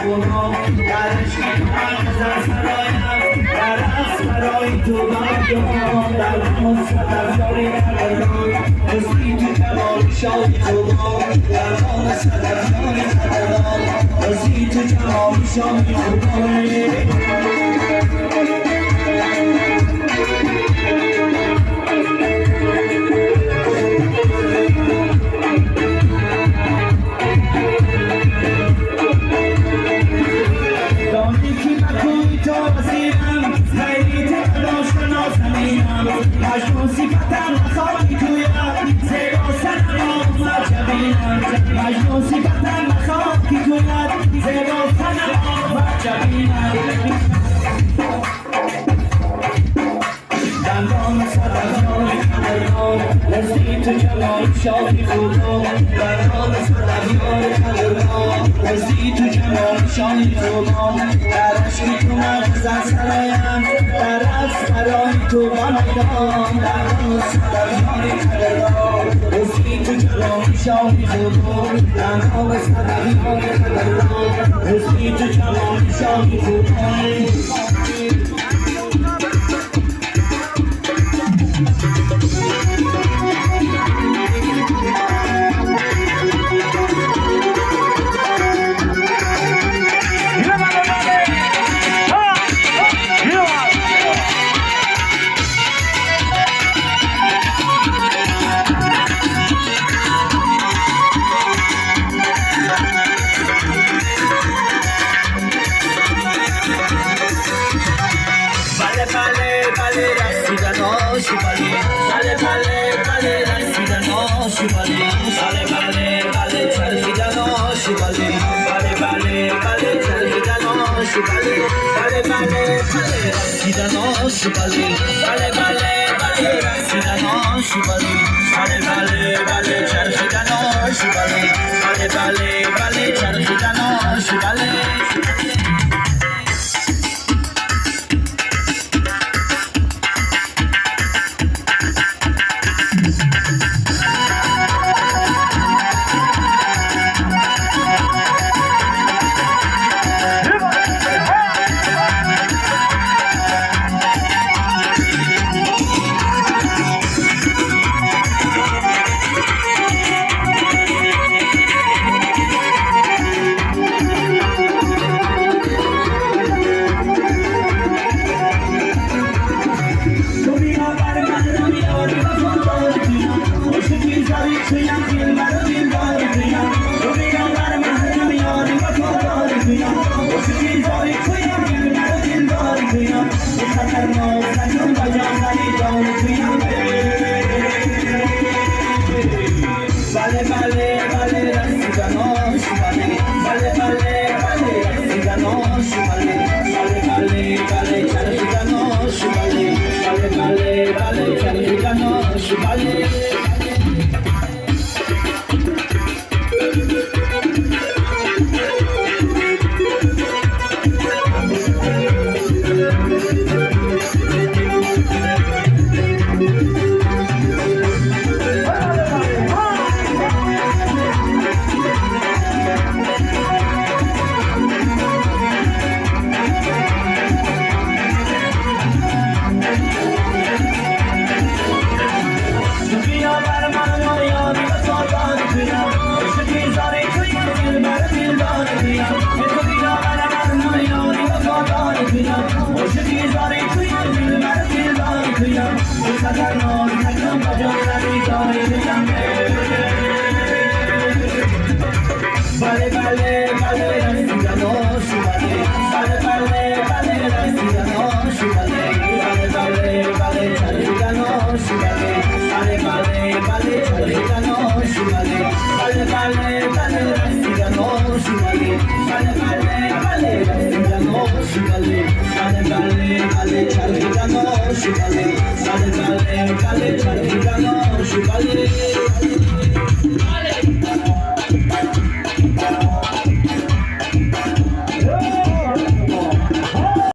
در عشق من سرایم در رقص برای تو بردم در مصدف داری کردم رسید تو جمال شادی تو در خان صدف داری کردم رسید تو جمال شادی تو مجنون صفتم خاکی تویم زیبا سنم آمد جبینم مجنون صفتم خاکی تویم زیبا سنم آمد جبینم دندان صدفان کمران رسید تو جمال شادی خودم دندان صدفان کمران رسید تو جمال شادی خودم در عشق تو مغزن سرایم در رقص برای تو بمیدم دندان صدفان کمران رسید تو جمال شادی خودم دندان صدفان کمران رسید تو جمال شادی خودم Sale bale rasidan oshibali sale bale charhidan oshibali sale bale charhidan oshibali sale bale rasidan oshibali sale bale rasidan oshibali sale bale charhidan oshibali sale bale charhidan oshibali Sale,